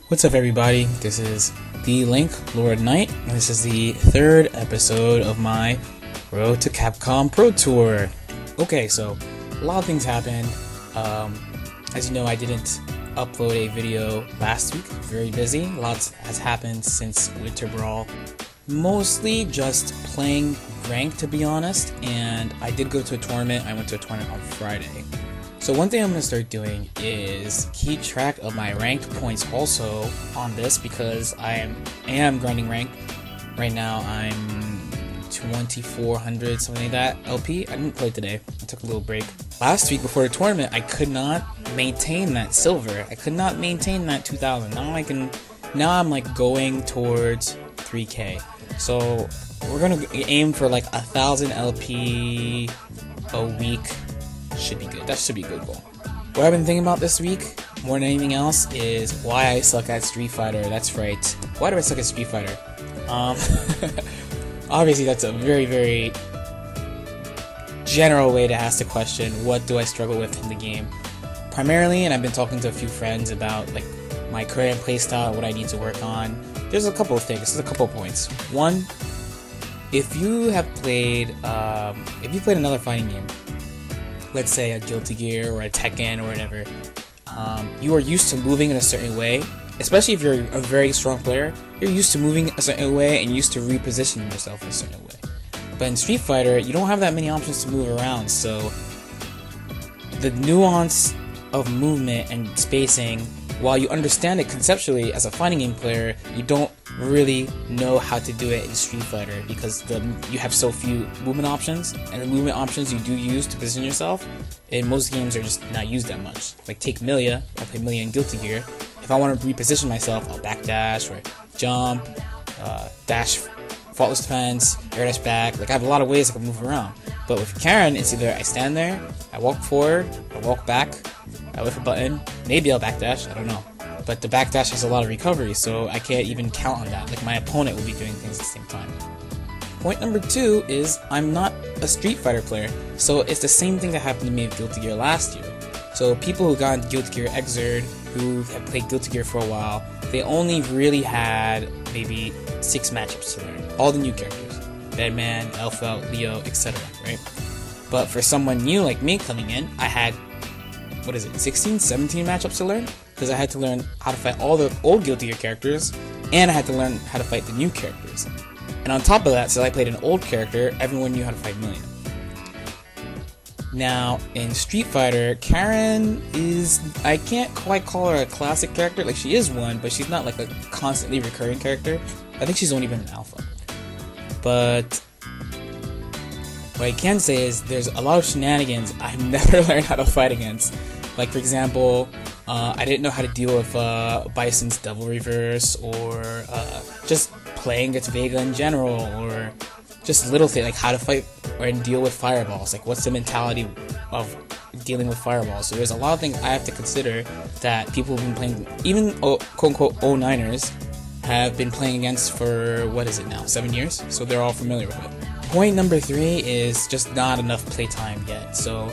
What's up, everybody? This is the LordKnight, and this is the third episode of my Road to Capcom Pro Tour. Okay, so a lot of things happened. As you know, I didn't upload a video last week. Very busy. Lots has happened since Winter Brawl. Mostly just playing ranked, to be honest, and I did go to a tournament. I went to a tournament on Friday. So one thing I'm going to start doing is keep track of my ranked points also on this, because I am grinding rank. Right now I'm 2400, something like that, LP. I didn't play today. I took a little break. Last week before the tournament, I could not maintain that silver. I could not maintain that 2000. Now I'm like going towards 3K. So we're going to aim for like 1000 LP a week. Should be good. That should be a good goal. What I've been thinking about this week, more than anything else, is why I suck at Street Fighter. That's right. Why do I suck at Street Fighter? Obviously, that's a very, very general way to ask the question, what do I struggle with in the game? Primarily, and I've been talking to a few friends about like my current playstyle, what I need to work on. There's a couple of things. There's a couple of points. One, if you played another fighting game, let's say a Guilty Gear or a Tekken or whatever, you are used to moving in a certain way, especially if you're a very strong player. You're used to moving a certain way and used to repositioning yourself in a certain way. But in Street Fighter, you don't have that many options to move around, so the nuance of movement and spacing, while you understand it conceptually as a fighting game player, you don't really know how to do it in Street Fighter, because you have so few movement options, and the movement options you do use to position yourself in most games are just not used that much. Like take Millia, I play Millia in Guilty Gear. If I want to reposition myself, I'll backdash or jump, dash, faultless defense, air dash back. Like I have a lot of ways I can move around. But with Karen, it's either I stand there, I walk forward, I walk back, I lift a button, maybe I'll backdash, I don't know. But the backdash has a lot of recovery, so I can't even count on that. Like my opponent will be doing things at the same time. Point number 2 is I'm not a Street Fighter player, so it's the same thing that happened to me with Guilty Gear last year. So people who got into Guilty Gear Xrd, who have played Guilty Gear for a while, they only really had maybe 6 matchups to learn. All the new characters. Bedman, Alpha, Leo, etc. Right? But for someone new like me coming in, I had 16, 17 matchups to learn? Because I had to learn how to fight all the old Guilty Gear characters, and I had to learn how to fight the new characters. And on top of that, since I played an old character, everyone knew how to fight Millia. Now, in Street Fighter, Karen is, I can't quite call her a classic character. Like, she is one, but she's not like a constantly recurring character. I think she's only been an alpha. But what I can say is there's a lot of shenanigans I've never learned how to fight against. Like, for example, I didn't know how to deal with Bison's Devil Reverse, or just playing against Vega in general, or just little things like how to fight or deal with fireballs. Like, what's the mentality of dealing with fireballs? So there's a lot of things I have to consider that people have been playing, even quote-unquote 09ers, have been playing against for, 7 years? So they're all familiar with it. Point number 3 is just not enough playtime yet. So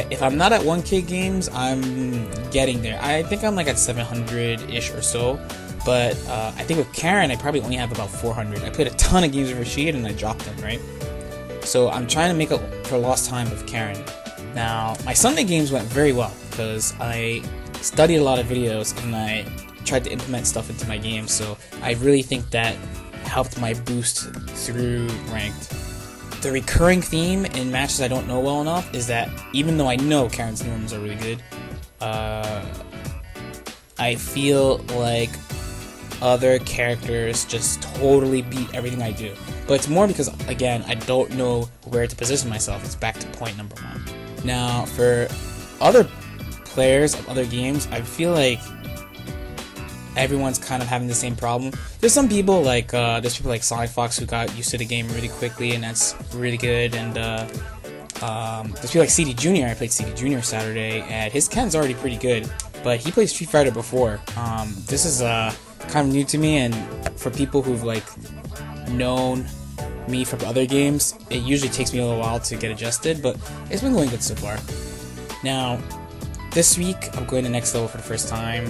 if I'm not at 1K games, I'm getting there. I think I'm like at 700-ish or so. But I think with Karen, I probably only have about 400. I played a ton of games with Rashid and I dropped them, right? So I'm trying to make up for lost time with Karen. Now, my Sunday games went very well because I studied a lot of videos and I tried to implement stuff into my game. So I really think that helped my boost through ranked. The recurring theme in matches I don't know well enough is that even though I know Karen's norms are really good, I feel like other characters just totally beat everything I do. But it's more because, again, I don't know where to position myself. It's back to point number 1. Now, for other players of other games, I feel like everyone's kind of having the same problem. There's some people like there's people like Sonic Fox who got used to the game really quickly, and that's really good. And there's people like CD Jr. I played CD Jr. Saturday, and his Ken's already pretty good, but he played Street Fighter before. This is kind of new to me, and for people who've like known me from other games, it usually takes me a little while to get adjusted, but it's been going good so far. Now, this week I'm going to next level for the first time.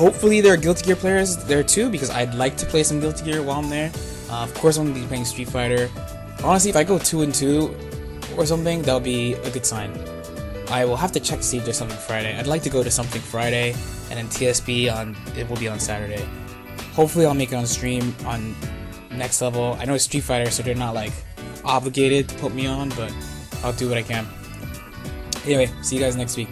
Hopefully there are Guilty Gear players there too, because I'd like to play some Guilty Gear while I'm there. Of course I'm going to be playing Street Fighter. Honestly, if I go 2-2 or something, that'll be a good sign. I will have to check to see if there's something Friday. I'd like to go to something Friday, and then TSB it will be on Saturday. Hopefully I'll make it on stream on next level. I know it's Street Fighter, so they're not like obligated to put me on, but I'll do what I can. Anyway, see you guys next week.